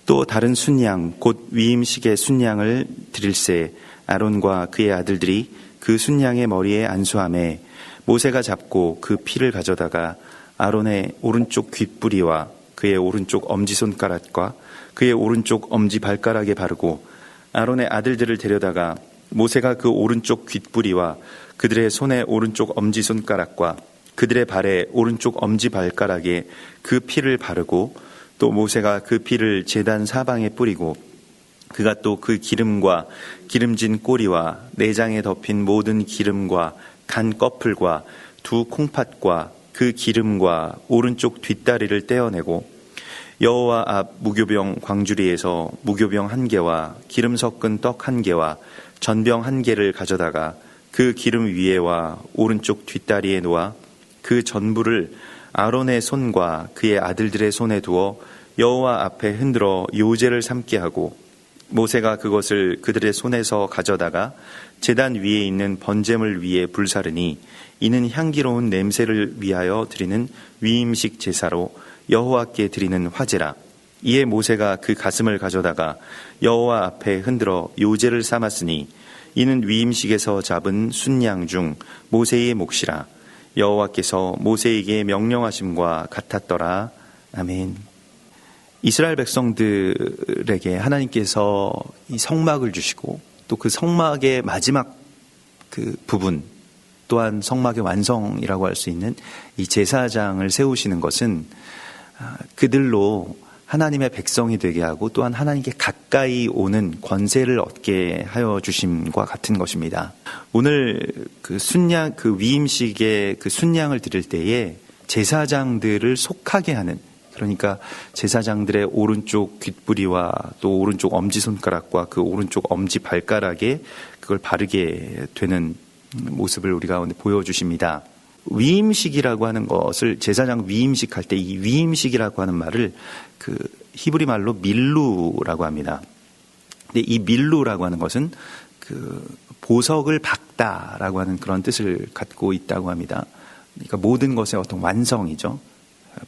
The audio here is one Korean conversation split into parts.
또 다른 순양 곧 위임식의 순양을 드릴새 아론과 그의 아들들이 그 순양의 머리에 안수하매 모세가 잡고 그 피를 가져다가 아론의 오른쪽 귓뿌리와 그의 오른쪽 엄지손가락과 그의 오른쪽 엄지발가락에 바르고 아론의 아들들을 데려다가 모세가 그 오른쪽 귓뿌리와 그들의 손의 오른쪽 엄지손가락과 그들의 발의 오른쪽 엄지발가락에 그 피를 바르고 또 모세가 그 피를 제단 사방에 뿌리고 그가 또 그 기름과 기름진 꼬리와 내장에 덮인 모든 기름과 간 꺼풀과 두 콩팥과 그 기름과 오른쪽 뒷다리를 떼어내고 여호와 앞 무교병 광주리에서 무교병 1개와 기름 섞은 떡 1개와 전병 1개를 가져다가 그 기름 위에와 오른쪽 뒷다리에 놓아 그 전부를 아론의 손과 그의 아들들의 손에 두어 여호와 앞에 흔들어 요제를 삼게 하고 모세가 그것을 그들의 손에서 가져다가 제단 위에 있는 번제물 위에 불사르니 이는 향기로운 냄새를 위하여 드리는 위임식 제사로 여호와께 드리는 화제라. 이에 모세가 그 가슴을 가져다가 여호와 앞에 흔들어 요제를 삼았으니 이는 위임식에서 잡은 순양 중 모세의 몫이라. 여호와께서 모세에게 명령하심과 같았더라. 아멘. 이스라엘 백성들에게 하나님께서 이 성막을 주시고 또 그 성막의 마지막 그 부분 또한 성막의 완성이라고 할 수 있는 이 제사장을 세우시는 것은 그들로 하나님의 백성이 되게 하고 또한 하나님께 가까이 오는 권세를 얻게 하여 주심과 같은 것입니다. 오늘 그 순양, 그 위임식의 그 순양을 드릴 때에 제사장들을 속하게 하는, 그러니까 제사장들의 오른쪽 귓뿌리와 또 오른쪽 엄지손가락과 그 오른쪽 엄지발가락에 그걸 바르게 되는 모습을 우리 가운데 보여주십니다. 위임식이라고 하는 것을 제사장 위임식 할 때 이 위임식이라고 하는 말을 그 히브리 말로 밀루라고 합니다. 근데 이 밀루라고 하는 것은 그 보석을 박다라고 하는 그런 뜻을 갖고 있다고 합니다. 그러니까 모든 것의 어떤 완성이죠.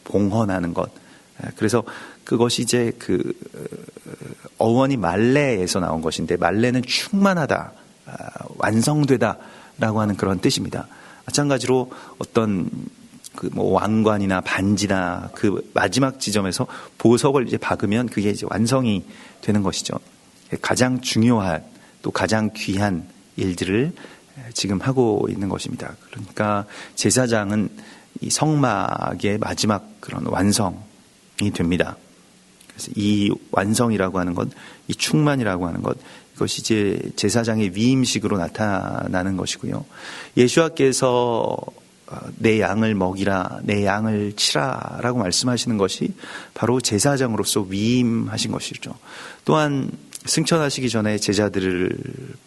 봉헌하는 것. 그래서 그것이 이제 그 어원이 말레에서 나온 것인데 말레는 충만하다, 완성되다라고 하는 그런 뜻입니다. 마찬가지로 어떤 그 뭐 왕관이나 반지나 그 마지막 지점에서 보석을 이제 박으면 그게 이제 완성이 되는 것이죠. 가장 중요한 또 가장 귀한 일들을 지금 하고 있는 것입니다. 그러니까 제사장은 이 성막의 마지막 그런 완성이 됩니다. 그래서 이 완성이라고 하는 것, 이 충만이라고 하는 것, 이것이 이제 제사장의 위임식으로 나타나는 것이고요. 예수와께서 내 양을 먹이라, 내 양을 치라라고 말씀하시는 것이 바로 제사장으로서 위임하신 것이죠. 또한 승천하시기 전에 제자들을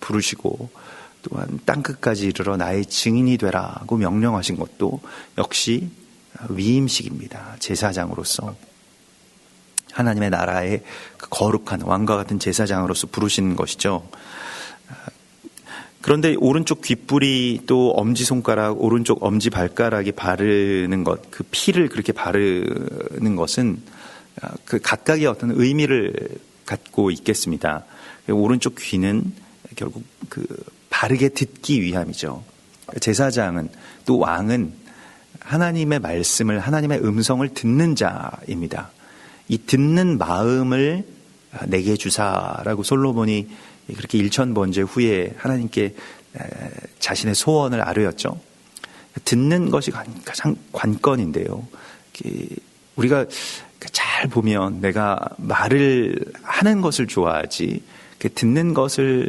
부르시고 또한 땅끝까지 이르러 나의 증인이 되라고 명령하신 것도 역시 위임식입니다. 제사장으로서 하나님의 나라의 거룩한 왕과 같은 제사장으로서 부르시는 것이죠. 그런데 오른쪽 귓불이 또 엄지손가락, 오른쪽 엄지발가락에 바르는 것, 그 피를 그렇게 바르는 것은 그 각각의 어떤 의미를 갖고 있겠습니다. 오른쪽 귀는 결국 그 바르게 듣기 위함이죠. 제사장은 또 왕은 하나님의 말씀을, 하나님의 음성을 듣는 자입니다. 이 듣는 마음을 내게 주사라고 솔로몬이 그렇게 일천번제 후에 하나님께 자신의 소원을 아뢰었죠. 듣는 것이 가장 관건인데요. 우리가 잘 보면 내가 말을 하는 것을 좋아하지 듣는 것을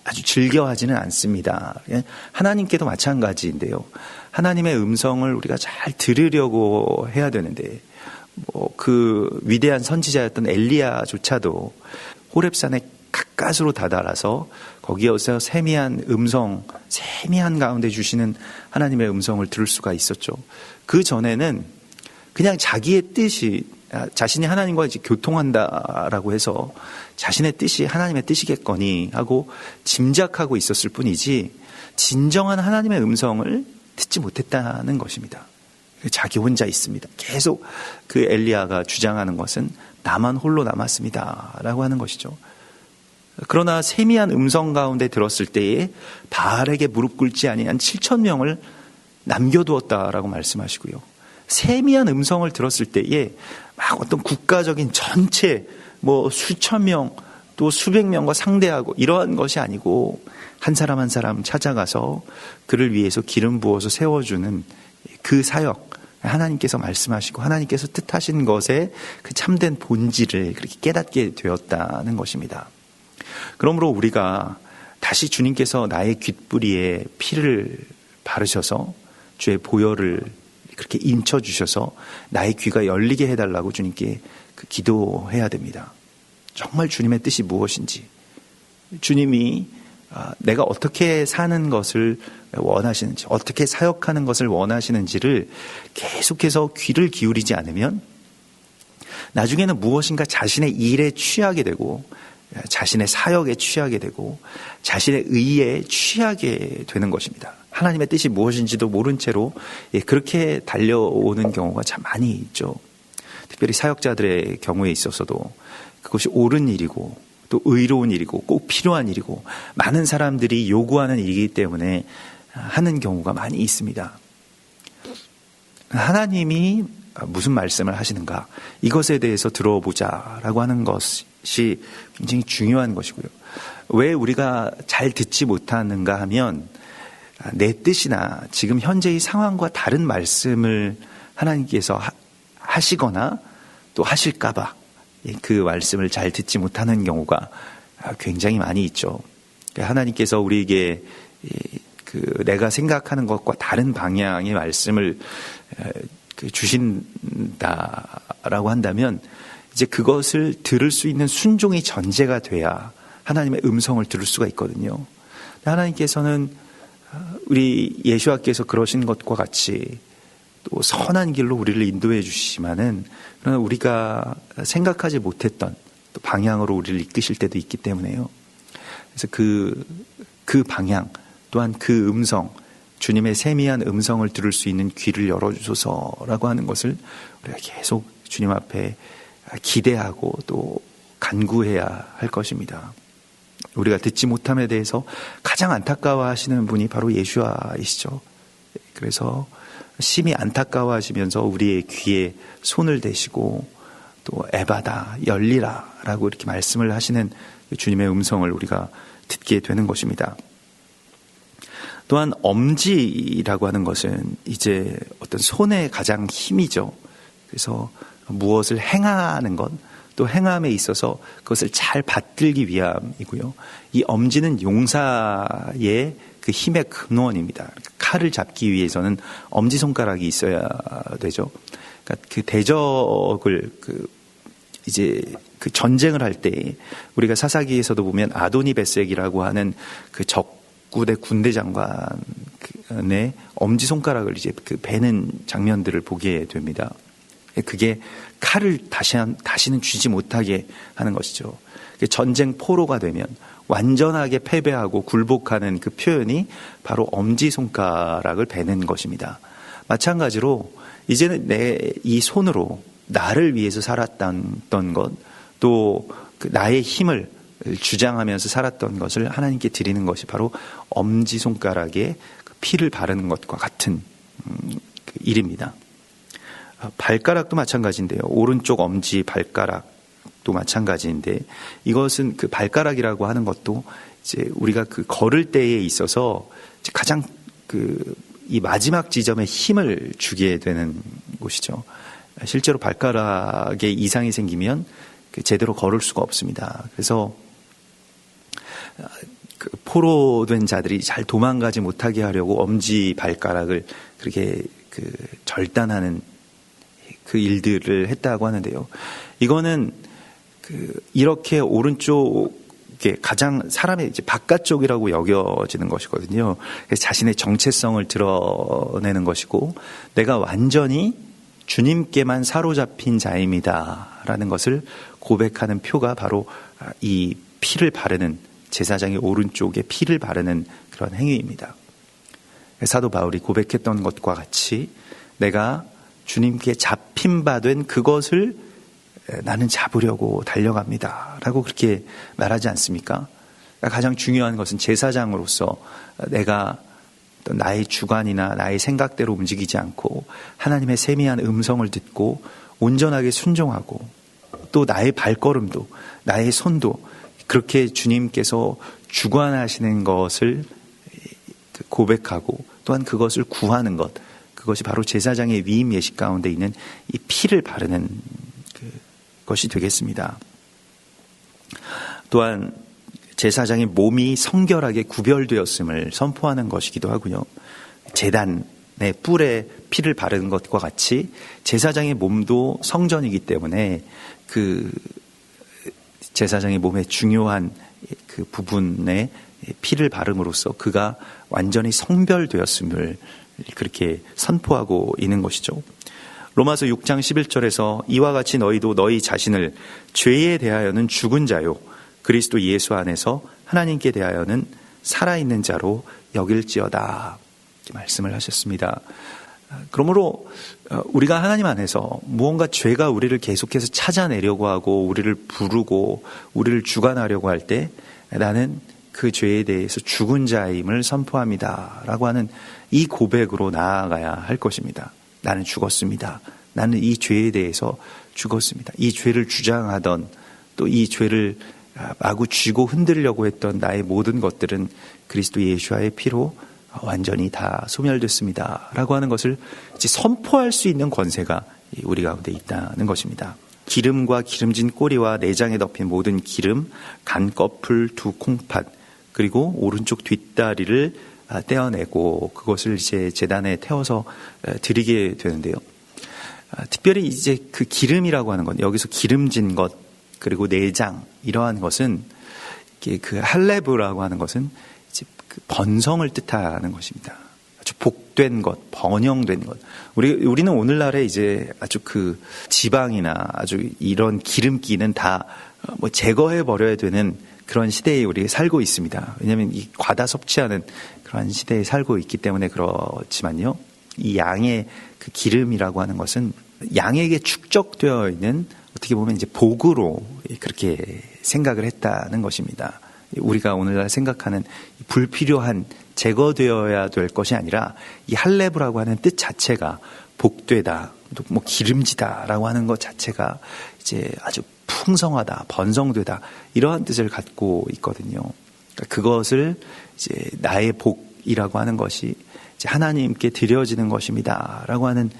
아주 즐겨하지는 않습니다. 하나님께도 마찬가지인데요. 하나님의 음성을 우리가 잘 들으려고 해야 되는데 그 위대한 선지자였던 엘리야조차도 호렙산에 가까스로 다다라서 거기에서 세미한 음성, 세미한 가운데 주시는 하나님의 음성을 들을 수가 있었죠. 그 전에는 그냥 자기의 뜻이, 자신이 하나님과 이제 교통한다라고 해서 자신의 뜻이 하나님의 뜻이겠거니 하고 짐작하고 있었을 뿐이지 진정한 하나님의 음성을 듣지 못했다는 것입니다. 자기 혼자 있습니다. 계속 그 엘리야가 주장하는 것은 나만 홀로 남았습니다 라고 하는 것이죠. 그러나 세미한 음성 가운데 들었을 때에 바알에게 무릎 꿇지 아니한 7,000명을 남겨두었다라고 말씀하시고요. 세미한 음성을 들었을 때에 막 어떤 국가적인 전체 수천 명 또 수백 명과 상대하고 이러한 것이 아니고 한 사람 한 사람 찾아가서 그를 위해서 기름 부어서 세워주는 그 사역, 하나님께서 말씀하시고 하나님께서 뜻하신 것의 그 참된 본질을 그렇게 깨닫게 되었다는 것입니다. 그러므로 우리가 다시 주님께서 나의 귓불이에 피를 바르셔서 주의 보혈을 그렇게 인쳐주셔서 나의 귀가 열리게 해달라고 주님께 기도해야 됩니다. 정말 주님의 뜻이 무엇인지, 주님이 내가 어떻게 사는 것을 원하시는지, 어떻게 사역하는 것을 원하시는지를 계속해서 귀를 기울이지 않으면 나중에는 무엇인가 자신의 일에 취하게 되고 자신의 사역에 취하게 되고 자신의 의에 취하게 되는 것입니다. 하나님의 뜻이 무엇인지도 모른 채로 그렇게 달려오는 경우가 참 많이 있죠. 특별히 사역자들의 경우에 있어서도 그것이 옳은 일이고 또 의로운 일이고 꼭 필요한 일이고 많은 사람들이 요구하는 일이기 때문에 하는 경우가 많이 있습니다. 하나님이 무슨 말씀을 하시는가, 이것에 대해서 들어보자라고 하는 것이 굉장히 중요한 것이고요. 왜 우리가 잘 듣지 못하는가 하면 내 뜻이나 지금 현재의 상황과 다른 말씀을 하나님께서 하시거나 또 하실까 봐 그 말씀을 잘 듣지 못하는 경우가 굉장히 많이 있죠. 하나님께서 우리에게 내가 생각하는 것과 다른 방향의 말씀을 주신다라고 한다면 이제 그것을 들을 수 있는 순종의 전제가 돼야 하나님의 음성을 들을 수가 있거든요. 하나님께서는 우리 예수와께서 그러신 것과 같이 또 선한 길로 우리를 인도해 주시지만은 그러나 우리가 생각하지 못했던 또 방향으로 우리를 이끄실 때도 있기 때문에요. 그래서 그 방향 또한 그 음성, 주님의 세미한 음성을 들을 수 있는 귀를 열어주소서라고 하는 것을 우리가 계속 주님 앞에 기대하고 또 간구해야 할 것입니다. 우리가 듣지 못함에 대해서 가장 안타까워하시는 분이 바로 예수와이시죠. 그래서 심히 안타까워하시면서 우리의 귀에 손을 대시고 또 에바다, 열리라 라고 이렇게 말씀을 하시는 주님의 음성을 우리가 듣게 되는 것입니다. 또한 엄지라고 하는 것은 이제 어떤 손의 가장 힘이죠. 그래서 무엇을 행하는 것, 또 행함에 있어서 그것을 잘 받들기 위함이고요. 이 엄지는 용사의 그 힘의 근원입니다. 칼을 잡기 위해서는 엄지손가락이 있어야 되죠. 그러니까 그 대적을 이제 그 전쟁을 할 때 우리가 사사기에서도 보면 아도니베섹이라고 하는 그 적군의 군대 장관의 엄지손가락을 이제 베는 장면들을 보게 됩니다. 그게 칼을 다시는 쥐지 못하게 하는 것이죠. 전쟁 포로가 되면 완전하게 패배하고 굴복하는 그 표현이 바로 엄지손가락을 베는 것입니다. 마찬가지로 이제는 내 이 손으로 나를 위해서 살았던 것, 또 나의 힘을 주장하면서 살았던 것을 하나님께 드리는 것이 바로 엄지손가락에 피를 바르는 것과 같은 일입니다. 발가락도 마찬가지인데요. 오른쪽 엄지 발가락도 마찬가지인데 이것은 그 발가락이라고 하는 것도 이제 우리가 그 걸을 때에 있어서 가장 이 마지막 지점에 힘을 주게 되는 곳이죠. 실제로 발가락에 이상이 생기면 제대로 걸을 수가 없습니다. 그래서 포로된 자들이 잘 도망가지 못하게 하려고 엄지 발가락을 그렇게 절단하는 그 일들을 했다고 하는데요. 이거는 이렇게 오른쪽에 가장 사람의 이제 바깥쪽이라고 여겨지는 것이거든요. 그래서 자신의 정체성을 드러내는 것이고 내가 완전히 주님께만 사로잡힌 자입니다라는 것을 고백하는 표가 바로 이 피를 바르는 제사장의 오른쪽에 피를 바르는 그런 행위입니다. 사도 바울이 고백했던 것과 같이 내가 주님께 잡힌 바 된 그것을 나는 잡으려고 달려갑니다 라고 그렇게 말하지 않습니까? 가장 중요한 것은 제사장으로서 내가 나의 주관이나 나의 생각대로 움직이지 않고 하나님의 세미한 음성을 듣고 온전하게 순종하고 또 나의 발걸음도 나의 손도 그렇게 주님께서 주관하시는 것을 고백하고 또한 그것을 구하는 것, 그것이 바로 제사장의 위임 예식 가운데 있는 이 피를 바르는 것이 되겠습니다. 또한 제사장의 몸이 성결하게 구별되었음을 선포하는 것이기도 하고요. 제단의 뿔에 피를 바르는 것과 같이 제사장의 몸도 성전이기 때문에 그 제사장의 몸의 중요한 그 부분에 피를 바름으로써 그가 완전히 성별되었음을 그렇게 선포하고 있는 것이죠. 로마서 6장 11절에서 이와 같이 너희도 너희 자신을 죄에 대하여는 죽은 자요 그리스도 예수 안에서 하나님께 대하여는 살아있는 자로 여길지어다 이렇게 말씀을 하셨습니다. 그러므로 우리가 하나님 안에서 무언가 죄가 우리를 계속해서 찾아내려고 하고 우리를 부르고 우리를 주관하려고 할 때 나는 그 죄에 대해서 죽은 자임을 선포합니다 라고 하는 이 고백으로 나아가야 할 것입니다. 나는 죽었습니다. 나는 이 죄에 대해서 죽었습니다. 이 죄를 주장하던 또 이 죄를 마구 쥐고 흔들려고 했던 나의 모든 것들은 그리스도 예수와의 피로 완전히 다 소멸됐습니다 라고 하는 것을 이제 선포할 수 있는 권세가 우리 가운데 있다는 것입니다. 기름과 기름진 꼬리와 내장에 덮인 모든 기름, 간꺼풀 두 콩팥 그리고 오른쪽 뒷다리를 떼어내고 그것을 이제 제단에 태워서 드리게 되는데요. 특별히 이제 그 기름이라고 하는 건 여기서 기름진 것 그리고 내장 이러한 것은 그 할레브라고 하는 것은 이제 그 번성을 뜻하는 것입니다. 아주 복된 것, 번영된 것. 우리는 오늘날에 이제 아주 그 지방이나 아주 이런 기름기는 다 뭐 제거해 버려야 되는 그런 시대에 우리가 살고 있습니다. 왜냐하면 이 과다 섭취하는 그런 시대에 살고 있기 때문에 그렇지만요. 이 양의 그 기름이라고 하는 것은 양에게 축적되어 있는 어떻게 보면 이제 복으로 그렇게 생각을 했다는 것입니다. 우리가 오늘날 생각하는 불필요한 제거되어야 될 것이 아니라 이 할레브라고 하는 뜻 자체가 복되다, 또 뭐 기름지다라고 하는 것 자체가 이제 아주 풍성하다, 번성되다 이러한 뜻을 갖고 있거든요. 그러니까 그것을 이제 나의 복이라고 하는 것이 이제 하나님께 드려지는 것입니다라고 하는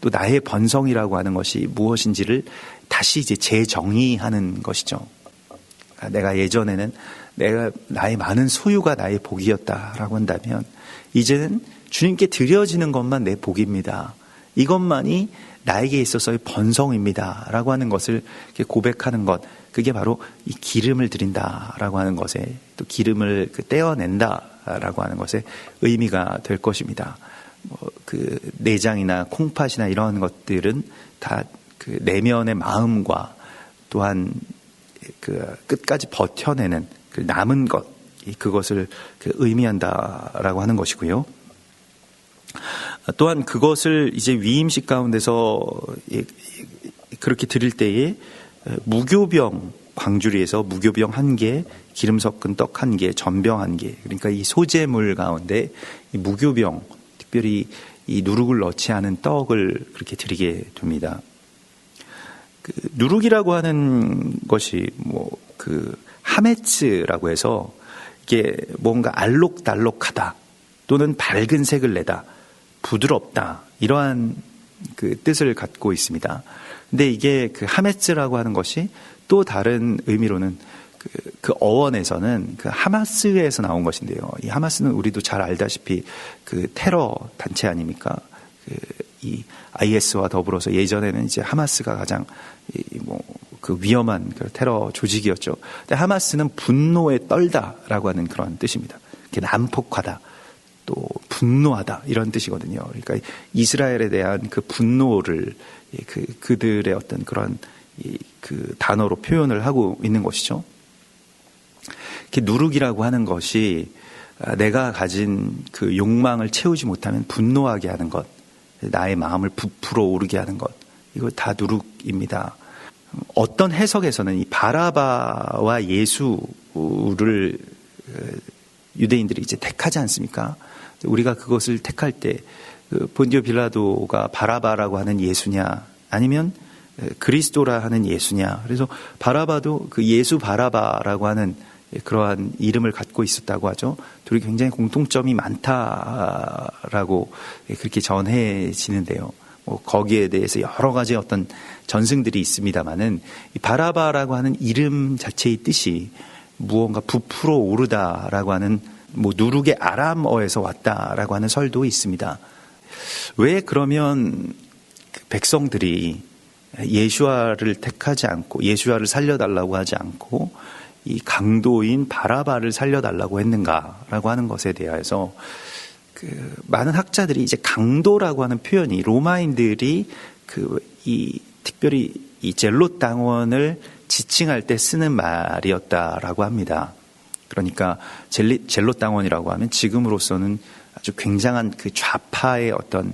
또 나의 번성이라고 하는 것이 무엇인지를 다시 이제 재정의하는 것이죠. 내가 예전에는 나의 많은 소유가 나의 복이었다라고 한다면 이제는 주님께 드려지는 것만 내 복입니다. 이것만이 나에게 있어서의 번성입니다 라고 하는 것을 고백하는 것, 그게 바로 이 기름을 드린다라고 하는 것에 또 기름을 떼어낸다라고 하는 것에 의미가 될 것입니다. 그 내장이나 콩팥이나 이런 것들은 다 그 내면의 마음과 또한 그 끝까지 버텨내는 그 남은 것, 그것을 의미한다라고 하는 것이고요. 또한 그것을 이제 위임식 가운데서 그렇게 드릴 때에 무교병 광주리에서 무교병 1개, 기름 섞은 떡 1개, 전병 1개, 그러니까 이 소재물 가운데 이 무교병, 특별히 이 누룩을 넣지 않은 떡을 그렇게 드리게 됩니다. 그 누룩이라고 하는 것이 하메츠라고 해서 이게 뭔가 알록달록하다 또는 밝은 색을 내다, 부드럽다 이러한 그 뜻을 갖고 있습니다. 근데 이게 그 하메츠라고 하는 것이 또 다른 의미로는 그 어원에서는 그 하마스에서 나온 것인데요. 이 하마스는 우리도 잘 알다시피 그 테러 단체 아닙니까? 이 IS와 더불어서 예전에는 이제 하마스가 가장 그 위험한 그 테러 조직이었죠. 근데 하마스는 분노에 떨다라고 하는 그런 뜻입니다. 난폭하다, 또 분노하다 이런 뜻이거든요. 그러니까 이스라엘에 대한 그 분노를 그들의 어떤 그런 그 단어로 표현을 하고 있는 것이죠. 누룩이라고 하는 것이 내가 가진 그 욕망을 채우지 못하면 분노하게 하는 것, 나의 마음을 부풀어 오르게 하는 것, 이거 다 누룩입니다. 어떤 해석에서는 이 바라바와 예수를 유대인들이 이제 택하지 않습니까? 우리가 그것을 택할 때 본디오 빌라도가 바라바라고 하는 예수냐, 아니면 그리스도라 하는 예수냐. 그래서 바라바도 그 예수 바라바라고 하는 그러한 이름을 갖고 있었다고 하죠. 둘이 굉장히 공통점이 많다라고 그렇게 전해지는데요. 거기에 대해서 여러 가지 어떤 전승들이 있습니다만은 이 바라바라고 하는 이름 자체의 뜻이 무언가 부풀어 오르다라고 하는 누룩의 아람어에서 왔다라고 하는 설도 있습니다. 왜 그러면 백성들이 예수아를 택하지 않고 예수아를 살려달라고 하지 않고 이 강도인 바라바를 살려달라고 했는가라고 하는 것에 대해서 많은 학자들이 이제 강도라고 하는 표현이 로마인들이 특별히 이 젤롯 당원을 지칭할 때 쓰는 말이었다라고 합니다. 그러니까 젤롯 당원이라고 하면 지금으로서는 아주 굉장한 그 좌파의 어떤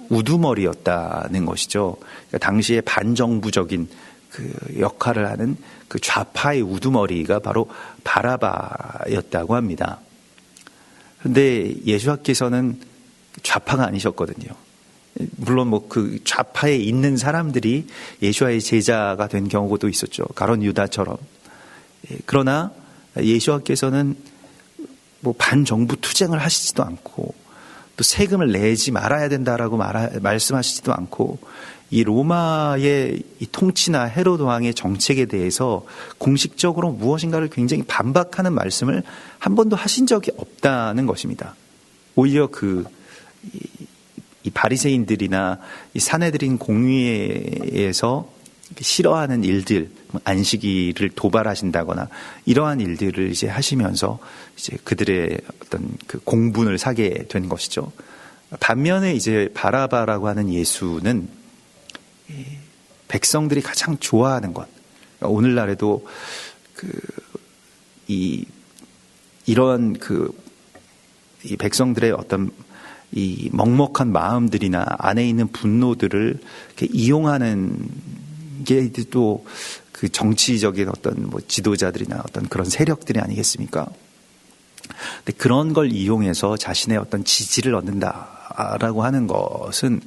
우두머리였다는 것이죠. 그러니까 당시에 반정부적인 그 역할을 하는 그 좌파의 우두머리가 바로 바라바였다고 합니다. 그런데 예수님께서는 좌파가 아니셨거든요. 물론 그 좌파에 있는 사람들이 예수와의 제자가 된 경우도 있었죠. 가룟 유다처럼. 그러나 예수님께서는 반정부 투쟁을 하시지도 않고 또 세금을 내지 말아야 된다라고 말씀하시지도 않고 이 로마의 이 통치나 헤로드 왕의 정책에 대해서 공식적으로 무엇인가를 굉장히 반박하는 말씀을 한 번도 하신 적이 없다는 것입니다. 오히려 이 바리새인들이나 이 사내들인 공의회에서 싫어하는 일들, 안식일을 도발하신다거나 이러한 일들을 이제 하시면서 이제 그들의 어떤 그 공분을 사게 된 것이죠. 반면에 이제 바라바라고 하는 예수는 백성들이 가장 좋아하는 것. 오늘날에도 이런 이 백성들의 어떤 이 먹먹한 마음들이나 안에 있는 분노들을 이렇게 이용하는 게 또 그 정치적인 어떤 지도자들이나 어떤 그런 세력들이 아니겠습니까? 근데 그런 걸 이용해서 자신의 어떤 지지를 얻는다라고 하는 것은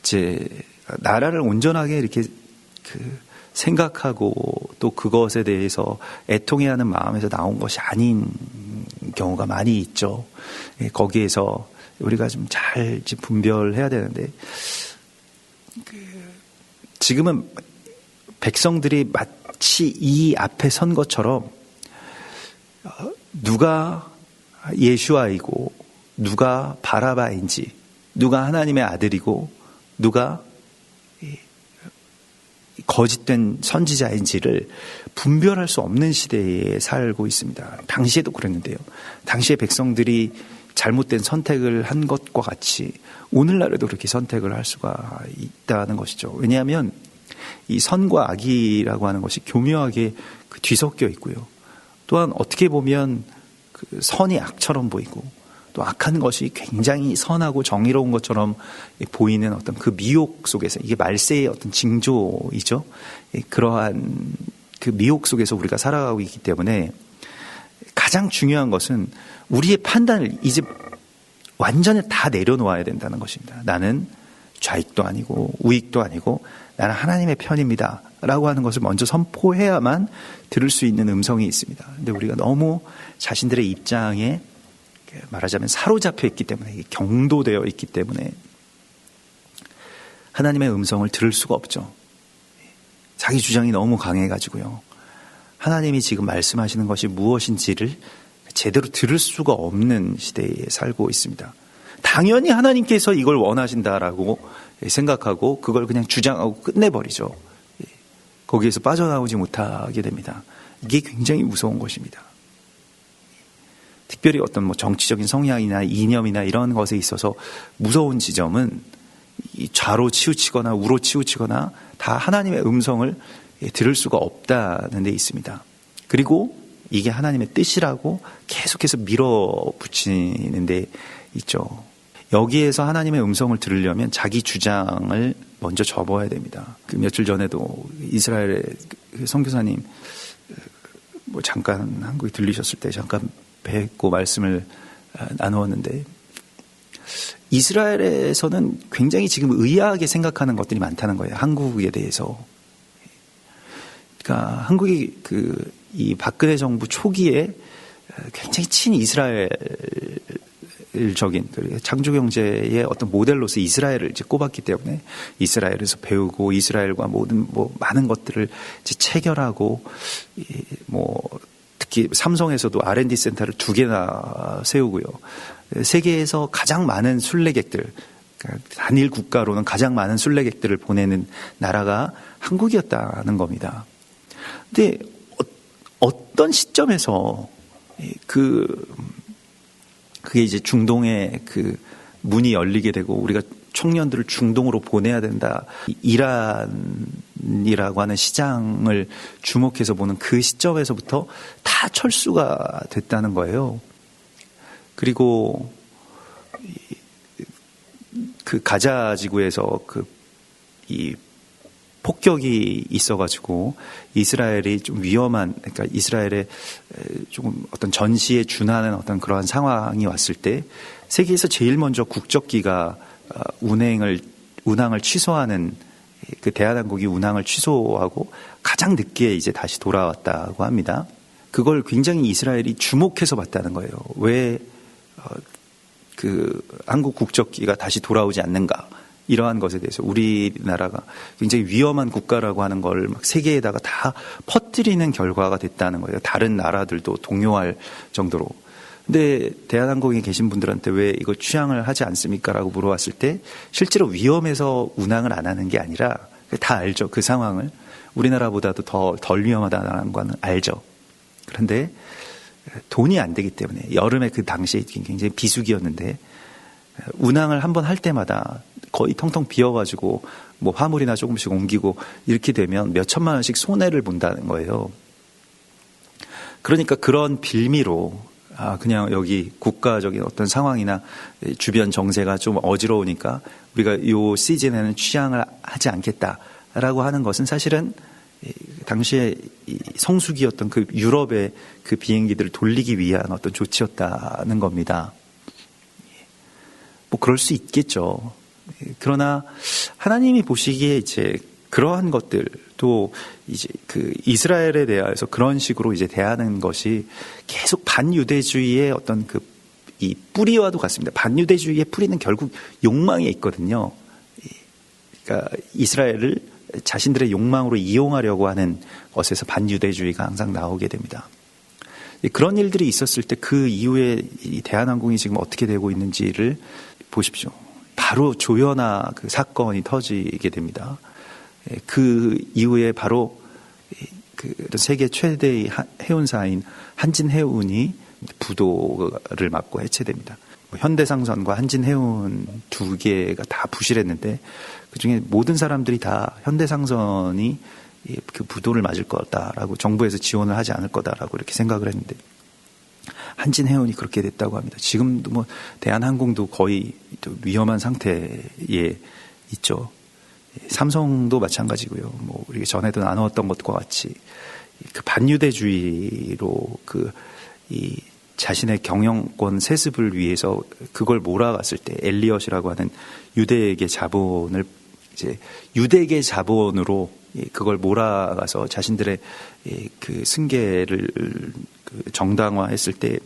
이제 나라를 온전하게 이렇게 생각하고 또 그것에 대해서 애통해야 하는 마음에서 나온 것이 아닌 경우가 많이 있죠. 거기에서 우리가 좀 잘 분별해야 되는데 지금은 백성들이 마치 이 앞에 선 것처럼 누가 예수아이고 누가 바라바인지, 누가 하나님의 아들이고 누가 거짓된 선지자인지를 분별할 수 없는 시대에 살고 있습니다. 당시에도 그랬는데요. 당시에 백성들이 잘못된 선택을 한 것과 같이 오늘날에도 그렇게 선택을 할 수가 있다는 것이죠. 왜냐하면 이 선과 악이라고 하는 것이 교묘하게 뒤섞여 있고요. 또한 어떻게 보면 선이 악처럼 보이고 또 악한 것이 굉장히 선하고 정의로운 것처럼 보이는 어떤 그 미혹 속에서, 이게 말세의 어떤 징조이죠. 그러한 그 미혹 속에서 우리가 살아가고 있기 때문에 가장 중요한 것은 우리의 판단을 이제 완전히 다 내려놓아야 된다는 것입니다. 나는 좌익도 아니고 우익도 아니고 나는 하나님의 편입니다 라고 하는 것을 먼저 선포해야만 들을 수 있는 음성이 있습니다. 근데 우리가 너무 자신들의 입장에 말하자면 사로잡혀 있기 때문에, 경도되어 있기 때문에 하나님의 음성을 들을 수가 없죠. 자기 주장이 너무 강해가지고요. 하나님이 지금 말씀하시는 것이 무엇인지를 제대로 들을 수가 없는 시대에 살고 있습니다. 당연히 하나님께서 이걸 원하신다라고 생각하고 그걸 그냥 주장하고 끝내버리죠. 거기에서 빠져나오지 못하게 됩니다. 이게 굉장히 무서운 것입니다. 특별히 어떤 정치적인 성향이나 이념이나 이런 것에 있어서 무서운 지점은 좌로 치우치거나 우로 치우치거나 다 하나님의 음성을 들을 수가 없다는 데 있습니다. 그리고 이게 하나님의 뜻이라고 계속해서 밀어붙이는 데 있죠. 여기에서 하나님의 음성을 들으려면 자기 주장을 먼저 접어야 됩니다. 그 며칠 전에도 이스라엘의 그 선교사님 뭐 잠깐 한국에 들리셨을 때 잠깐 뵙고 말씀을 나누었는데, 이스라엘에서는 굉장히 지금 의아하게 생각하는 것들이 많다는 거예요. 한국에 대해서. 그러니까 한국이 이 박근혜 정부 초기에 굉장히 친이스라엘적인 창조 경제의 어떤 모델로서 이스라엘을 이제 꼽았기 때문에 이스라엘에서 배우고 이스라엘과 모든 많은 것들을 이제 체결하고, 특히 삼성에서도 R&D 센터를 2개나 세우고요. 세계에서 가장 많은 순례객들, 그러니까 단일 국가로는 가장 많은 순례객들을 보내는 나라가 한국이었다는 겁니다. 근데 어떤 시점에서 그게 이제 중동의 그 문이 열리게 되고 우리가 청년들을 중동으로 보내야 된다, 이란이라고 하는 시장을 주목해서 보는 그 시점에서부터 다 철수가 됐다는 거예요. 그리고 그 가자 지구에서 이 폭격이 있어가지고 이스라엘이 좀 위험한, 그러니까 이스라엘의 조금 어떤 전시에 준하는 어떤 그러한 상황이 왔을 때 세계에서 제일 먼저 국적기가 운항을 취소하는, 그 대한항공이 운항을 취소하고 가장 늦게 이제 다시 돌아왔다고 합니다. 그걸 굉장히 이스라엘이 주목해서 봤다는 거예요. 왜 그 한국 국적기가 다시 돌아오지 않는가? 이러한 것에 대해서 우리나라가 굉장히 위험한 국가라고 하는 걸 막 세계에다가 다 퍼뜨리는 결과가 됐다는 거예요. 다른 나라들도 동요할 정도로. 근데 대한항공에 계신 분들한테 왜 이거 취항을 하지 않습니까? 라고 물어봤을 때 실제로 위험해서 운항을 안 하는 게 아니라, 다 알죠. 그 상황을. 우리나라보다도 덜 위험하다는 건 알죠. 그런데 돈이 안 되기 때문에, 여름에 그 당시에 굉장히 비수기였는데 운항을 한번 할 때마다 거의 텅텅 비어가지고 화물이나 조금씩 옮기고 이렇게 되면 몇 천만 원씩 손해를 본다는 거예요. 그러니까 그런 빌미로 그냥 여기 국가적인 어떤 상황이나 주변 정세가 좀 어지러우니까 우리가 이 시즌에는 취항을 하지 않겠다라고 하는 것은 사실은 당시에 성수기였던 그 유럽의 그 비행기들을 돌리기 위한 어떤 조치였다는 겁니다. 그럴 수 있겠죠. 그러나 하나님이 보시기에 이제 그러한 것들도 이제 그 이스라엘에 대해서 그런 식으로 이제 대하는 것이 계속 반유대주의의 어떤 이 뿌리와도 같습니다. 반유대주의의 뿌리는 결국 욕망에 있거든요. 그러니까 이스라엘을 자신들의 욕망으로 이용하려고 하는 것에서 반유대주의가 항상 나오게 됩니다. 그런 일들이 있었을 때 그 이후에 이 대한항공이 지금 어떻게 되고 있는지를 보십시오. 바로 조현아 그 사건이 터지게 됩니다. 그 이후에 바로 그 세계 최대의 해운사인 한진해운이 부도를 맞고 해체됩니다. 현대상선과 한진해운 2개가 다 부실했는데 그중에 모든 사람들이 다 현대상선이 그 부도를 맞을 거다라고, 정부에서 지원을 하지 않을 거다라고 이렇게 생각을 했는데 한진해운이 그렇게 됐다고 합니다. 지금도 대한항공도 거의 위험한 상태에 있죠. 삼성도 마찬가지고요. 우리가 전에도 나누었던 것과 같이 그 반유대주의로 이 자신의 경영권 세습을 위해서 그걸 몰아갔을 때 엘리엇이라고 하는 유대계 자본을 이제 유대계 자본으로 그걸 몰아가서 자신들의 그 승계를 정당화했을 때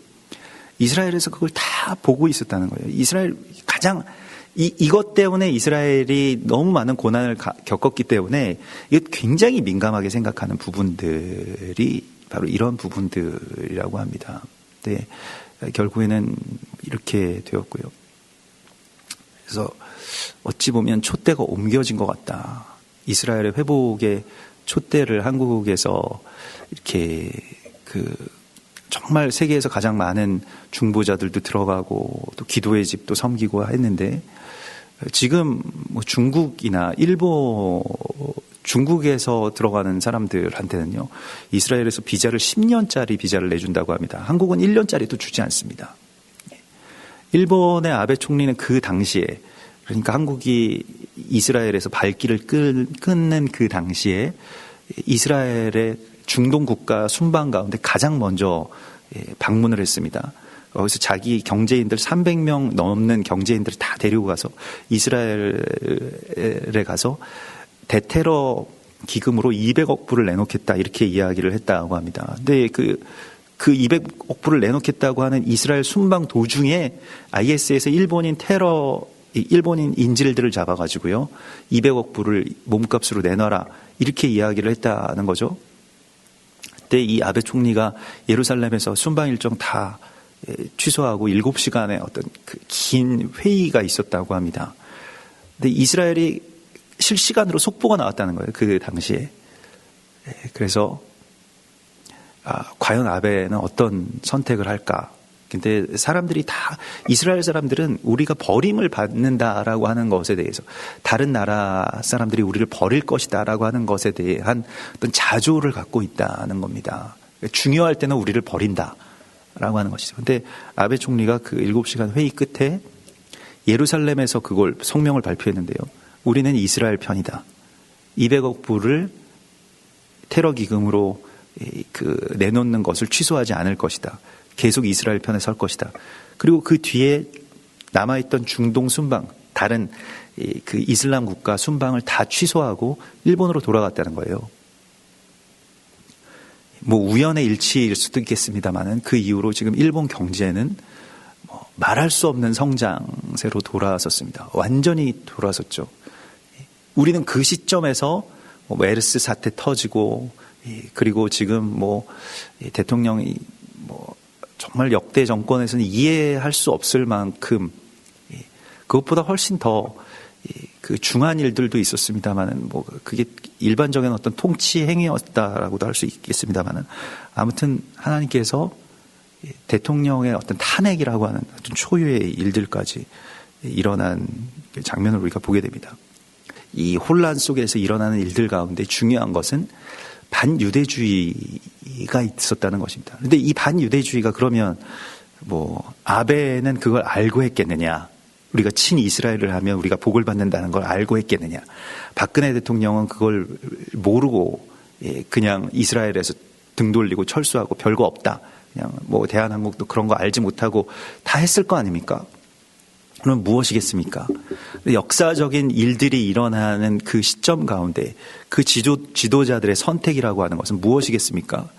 이스라엘에서 그걸 다 보고 있었다는 거예요. 이스라엘 가장 이것 때문에 이스라엘이 너무 많은 고난을 겪었기 때문에 이거 굉장히 민감하게 생각하는 부분들이 바로 이런 부분들이라고 합니다. 네, 결국에는 이렇게 되었고요. 그래서 어찌 보면 촛대가 옮겨진 것 같다. 이스라엘의 회복의 촛대를 한국에서 이렇게 정말 세계에서 가장 많은 중보자들도 들어가고 또 기도의 집도 섬기고 했는데 지금 중국이나 중국에서 들어가는 사람들한테는요, 이스라엘에서 비자를 10년짜리 비자를 내준다고 합니다. 한국은 1년짜리도 주지 않습니다. 일본의 아베 총리는 그 당시에, 그러니까 한국이 이스라엘에서 발길을 끊는 그 당시에 이스라엘의 중동 국가 순방 가운데 가장 먼저 방문을 했습니다. 거기서 자기 경제인들 300명 넘는 경제인들을 다 데리고 가서 이스라엘에 가서 대테러 기금으로 200억 불을 내놓겠다 이렇게 이야기를 했다고 합니다. 근데 그 200억 불을 내놓겠다고 하는 이스라엘 순방 도중에 IS에서 일본인 인질들을 잡아가지고요 200억 불을 몸값으로 내놔라 이렇게 이야기를 했다는 거죠. 그때 이 아베 총리가 예루살렘에서 순방 일정 다 취소하고 7시간의 어떤 그 긴 회의가 있었다고 합니다. 근데 이스라엘이 실시간으로 속보가 나왔다는 거예요. 그 당시에. 그래서 과연 아베는 어떤 선택을 할까? 근데 사람들이 다 이스라엘 사람들은 우리가 버림을 받는다라고 하는 것에 대해서 다른 나라 사람들이 우리를 버릴 것이다라고 하는 것에 대한 어떤 자조를 갖고 있다는 겁니다. 중요할 때는 우리를 버린다라고 하는 것이죠. 근데 아베 총리가 그 7시간 회의 끝에 예루살렘에서 그걸 성명을 발표했는데요. 우리는 이스라엘 편이다. 200억 불을 테러 기금으로 내놓는 것을 취소하지 않을 것이다. 계속 이스라엘 편에 설 것이다. 그리고 그 뒤에 남아있던 중동 순방, 다른 그 이슬람 국가 순방을 다 취소하고 일본으로 돌아갔다는 거예요. 뭐 우연의 일치일 수도 있겠습니다만은 그 이후로 지금 일본 경제는 말할 수 없는 성장세로 돌아섰습니다. 완전히 돌아섰죠. 우리는 그 시점에서 메르스 사태 터지고 그리고 지금 대통령이 정말 역대 정권에서는 이해할 수 없을 만큼 그것보다 훨씬 더 그 중한 일들도 있었습니다만은 그게 일반적인 어떤 통치 행위였다라고도 할 수 있겠습니다만은 아무튼 하나님께서 대통령의 어떤 탄핵이라고 하는 어떤 초유의 일들까지 일어난 장면을 우리가 보게 됩니다. 이 혼란 속에서 일어나는 일들 가운데 중요한 것은 반유대주의가 있었다는 것입니다. 그런데 이 반유대주의가 그러면 아베는 그걸 알고 했겠느냐? 우리가 친이스라엘을 하면 우리가 복을 받는다는 걸 알고 했겠느냐? 박근혜 대통령은 그걸 모르고 그냥 이스라엘에서 등 돌리고 철수하고 별거 없다. 그냥 대한항공도 그런 거 알지 못하고 다 했을 거 아닙니까? 그럼 무엇이겠습니까? 역사적인 일들이 일어나는 그 시점 가운데 그 지도자들의 선택이라고 하는 것은 무엇이겠습니까?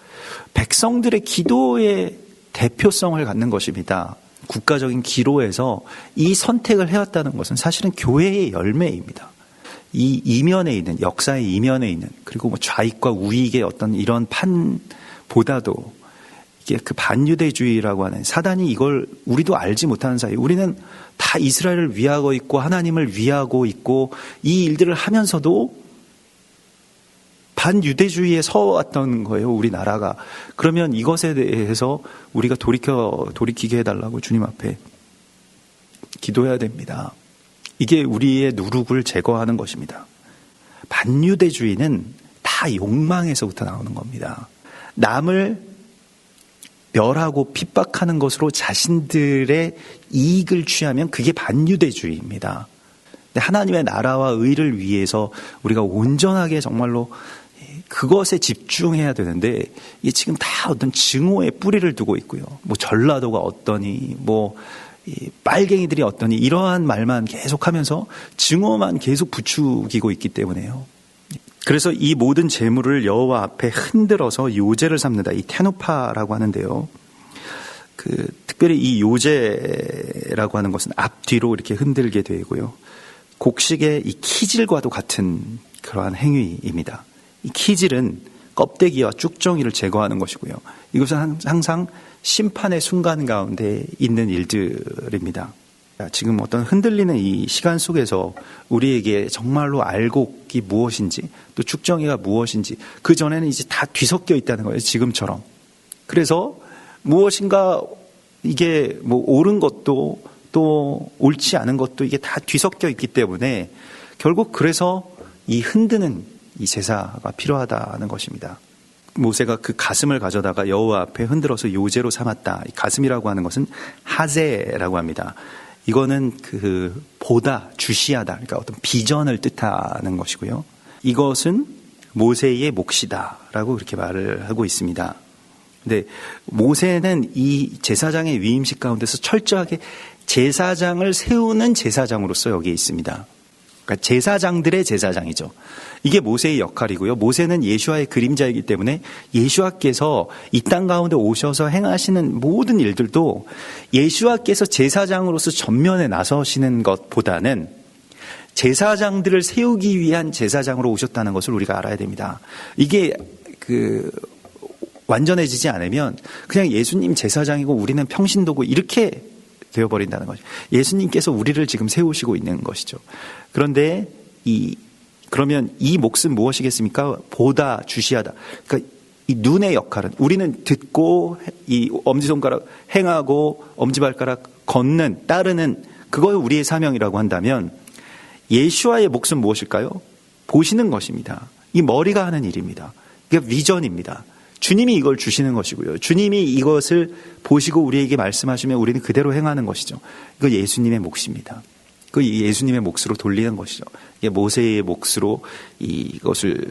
백성들의 기도의 대표성을 갖는 것입니다. 국가적인 기로에서 이 선택을 해왔다는 것은 사실은 교회의 열매입니다. 이 이면에 있는, 역사의 이면에 있는, 그리고 좌익과 우익의 어떤 이런 판보다도 이게 그 반유대주의라고 하는 사단이 이걸 우리도 알지 못하는 사이 우리는 다 이스라엘을 위하고 있고 하나님을 위하고 있고 이 일들을 하면서도 반유대주의에 서왔던 거예요, 우리나라가. 그러면 이것에 대해서 우리가 돌이키게 해달라고 주님 앞에 기도해야 됩니다. 이게 우리의 누룩을 제거하는 것입니다. 반유대주의는 다 욕망에서부터 나오는 겁니다. 남을 멸하고 핍박하는 것으로 자신들의 이익을 취하면 그게 반유대주의입니다. 근데 하나님의 나라와 의를 위해서 우리가 온전하게 정말로 그것에 집중해야 되는데 이게 지금 다 어떤 증오의 뿌리를 두고 있고요. 전라도가 어떠니, 이 빨갱이들이 어떠니 이러한 말만 계속하면서 증오만 계속 부추기고 있기 때문에요. 그래서 이 모든 재물을 여호와 앞에 흔들어서 요제를 삼는다. 이 테누파라고 하는데요. 특별히 이 요제라고 하는 것은 앞뒤로 이렇게 흔들게 되고요. 곡식의 이 키질과도 같은 그러한 행위입니다. 이 키질은 껍데기와 쭉정이를 제거하는 것이고요. 이것은 항상 심판의 순간 가운데 있는 일들입니다. 지금 어떤 흔들리는 이 시간 속에서 우리에게 정말로 알곡이 무엇인지 또 쭉정이가 무엇인지 그 전에는 이제 다 뒤섞여 있다는 거예요. 지금처럼. 그래서 무엇인가 이게 옳은 것도 또 옳지 않은 것도 이게 다 뒤섞여 있기 때문에 결국 그래서 이 흔드는 이 제사가 필요하다는 것입니다. 모세가 그 가슴을 가져다가 여호와 앞에 흔들어서 요제로 삼았다. 이 가슴이라고 하는 것은 하제라고 합니다. 이거는 그 보다, 주시하다, 그러니까 어떤 비전을 뜻하는 것이고요. 이것은 모세의 몫이다라고 그렇게 말을 하고 있습니다. 근데 모세는 이 제사장의 위임식 가운데서 철저하게 제사장을 세우는 제사장으로서 여기에 있습니다. 그러니까 제사장들의 제사장이죠. 이게 모세의 역할이고요. 모세는 예수와의 그림자이기 때문에 예수와께서 이 땅 가운데 오셔서 행하시는 모든 일들도 예수와께서 제사장으로서 전면에 나서시는 것보다는 제사장들을 세우기 위한 제사장으로 오셨다는 것을 우리가 알아야 됩니다. 이게 완전해지지 않으면 그냥 예수님 제사장이고 우리는 평신도고 이렇게 되어버린다는 거죠. 예수님께서 우리를 지금 세우시고 있는 것이죠. 그런데 그러면 이 몫은 무엇이겠습니까? 보다, 주시하다. 그러니까 이 눈의 역할은 우리는 듣고 이 엄지손가락 행하고 엄지발가락 걷는, 따르는 그걸 우리의 사명이라고 한다면 예수와의 몫은 무엇일까요? 보시는 것입니다. 이 머리가 하는 일입니다. 이게 비전입니다. 주님이 이걸 주시는 것이고요. 주님이 이것을 보시고 우리에게 말씀하시면 우리는 그대로 행하는 것이죠. 이거 예수님의 몫입니다. 그 예수님의 몫으로 돌리는 것이죠. 이게 모세의 몫으로 이것을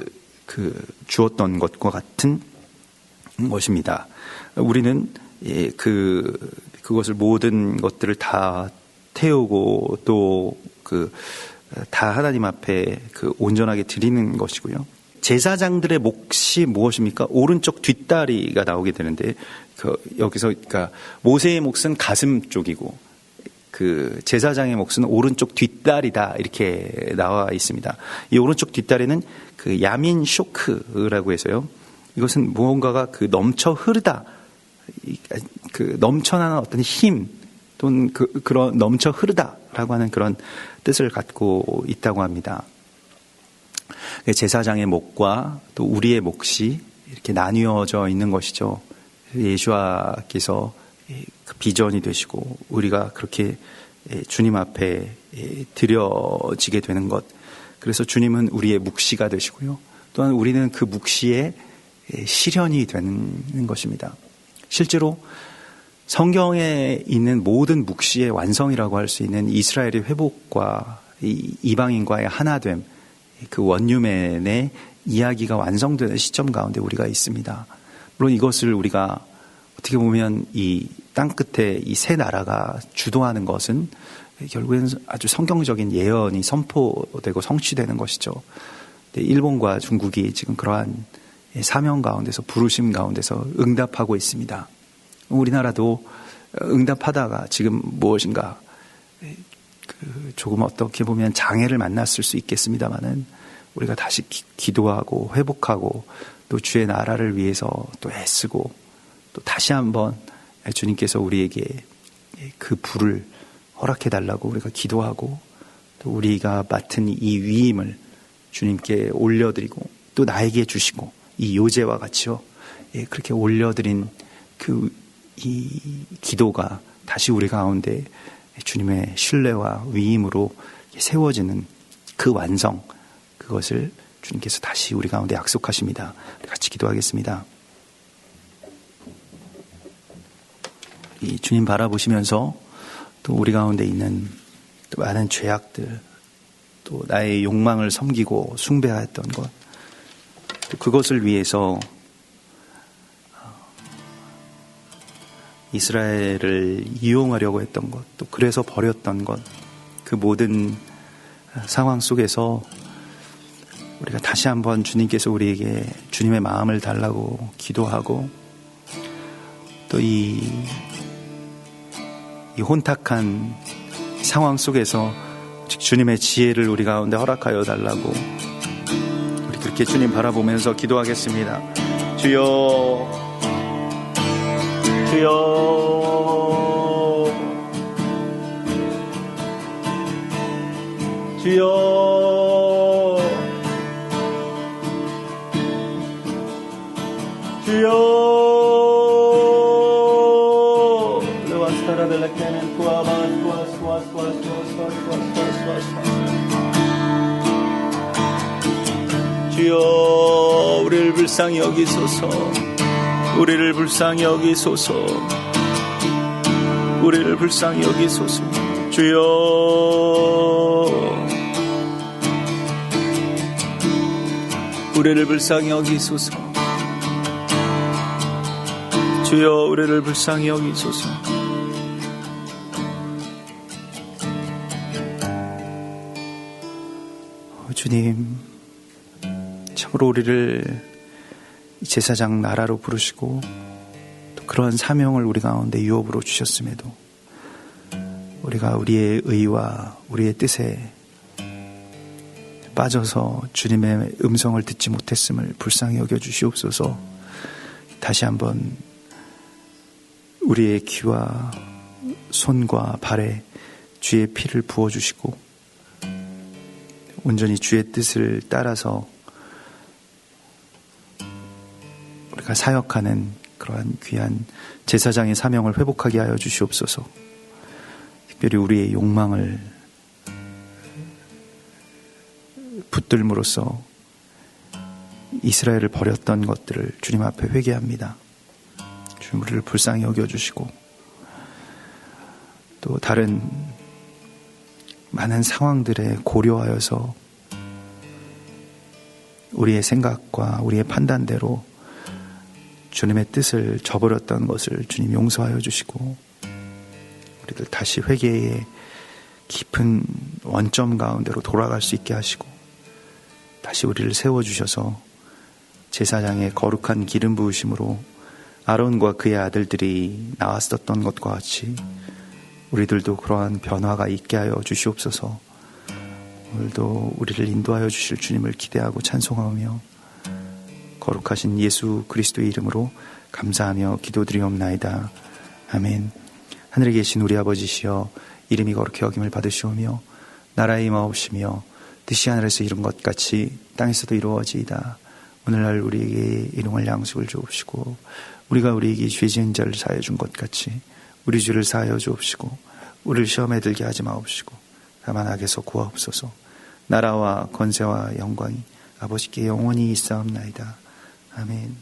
주었던 것과 같은 것입니다. 우리는 그것을 모든 것들을 다 태우고 또 다 하나님 앞에 온전하게 드리는 것이고요. 제사장들의 몫이 무엇입니까? 오른쪽 뒷다리가 나오게 되는데 여기서 그러니까 모세의 몫은 가슴 쪽이고 제사장의 몫은 오른쪽 뒷다리다 이렇게 나와 있습니다. 이 오른쪽 뒷다리는 야민 쇼크라고 해서요. 이것은 무언가가 넘쳐 흐르다, 넘쳐나는 어떤 힘 또는 그런 넘쳐 흐르다라고 하는 그런 뜻을 갖고 있다고 합니다. 제사장의 몫과 또 우리의 몫이 이렇게 나뉘어져 있는 것이죠. 예수와께서 그 비전이 되시고 우리가 그렇게 주님 앞에 드려지게 되는 것. 그래서 주님은 우리의 묵시가 되시고요. 또한 우리는 그 묵시의 실현이 되는 것입니다. 실제로 성경에 있는 모든 묵시의 완성이라고 할 수 있는 이스라엘의 회복과 이방인과의 하나됨, 그 원유맨의 이야기가 완성되는 시점 가운데 우리가 있습니다. 물론 이것을 우리가 어떻게 보면 이 땅끝에 이 새 나라가 주도하는 것은 결국에는 아주 성경적인 예언이 선포되고 성취되는 것이죠. 일본과 중국이 지금 그러한 사명 가운데서 부르심 가운데서 응답하고 있습니다. 우리나라도 응답하다가 지금 무엇인가 조금 어떻게 보면 장애를 만났을 수 있겠습니다만은 우리가 다시 기도하고 회복하고 또 주의 나라를 위해서 또 애쓰고 또 다시 한번 주님께서 우리에게 그 불을 허락해 달라고 우리가 기도하고 또 우리가 맡은 이 위임을 주님께 올려드리고 또 나에게 주시고 이 요제와 같이요 그렇게 올려드린 이 기도가 다시 우리 가운데 주님의 신뢰와 위임으로 세워지는 그 완성, 그것을 주님께서 다시 우리 가운데 약속하십니다. 같이 기도하겠습니다. 이 주님 바라보시면서 또 우리 가운데 있는 또 많은 죄악들, 또 나의 욕망을 섬기고 숭배하였던 것, 또 그것을 위해서 이스라엘을 이용하려고 했던 것, 또 그래서 버렸던 것, 그 모든 상황 속에서 우리가 다시 한번 주님께서 우리에게 주님의 마음을 달라고 기도하고 또 이 혼탁한 상황 속에서 주님의 지혜를 우리 가운데 허락하여 달라고 우리 그렇게 주님 바라보면서 기도하겠습니다. 주여 주여 주여 주여 주여 우리를 불쌍히 여기소서. 우리를 불쌍히 여기소서. 우리를 불쌍히 여기소서. 주여, 우리를 불쌍히 여기소서. 주여, 우리를 불쌍히 여기소서. 주님, 참으로 우리를 제사장 나라로 부르시고 또 그러한 사명을 우리 가운데 유업으로 주셨음에도 우리가 우리의 의와 우리의 뜻에 빠져서 주님의 음성을 듣지 못했음을 불쌍히 여겨주시옵소서. 다시 한번 우리의 귀와 손과 발에 주의 피를 부어주시고 온전히 주의 뜻을 따라서 우리가 사역하는 그러한 귀한 제사장의 사명을 회복하게 하여 주시옵소서. 특별히 우리의 욕망을 붙들므로써 이스라엘을 버렸던 것들을 주님 앞에 회개합니다. 주님, 우리를 불쌍히 여겨주시고 또 다른 많은 상황들에 고려하여서 우리의 생각과 우리의 판단대로 주님의 뜻을 저버렸던 것을 주님 용서하여 주시고 우리들 다시 회개의 깊은 원점 가운데로 돌아갈 수 있게 하시고 다시 우리를 세워주셔서 제사장의 거룩한 기름 부으심으로 아론과 그의 아들들이 나왔었던 것과 같이 우리들도 그러한 변화가 있게 하여 주시옵소서. 오늘도 우리를 인도하여 주실 주님을 기대하고 찬송하며 거룩하신 예수 그리스도의 이름으로 감사하며 기도드리옵나이다. 아멘. 하늘에 계신 우리 아버지시여, 이름이 거룩히 여김을 받으시오며 나라의 임하옵시며 뜻이 하늘에서 이룬 것 같이 땅에서도 이루어지이다. 오늘날 우리에게 일용할 양식을 주옵시고 우리가 우리에게 죄 지은 자를 사하여 준 것 같이 우리 죄를 사하여 주옵시고 우리를 시험에 들게 하지 마옵시고 다만 악에서 구하옵소서. 나라와 권세와 영광이 아버지께 영원히 있사옵나이다. 아멘.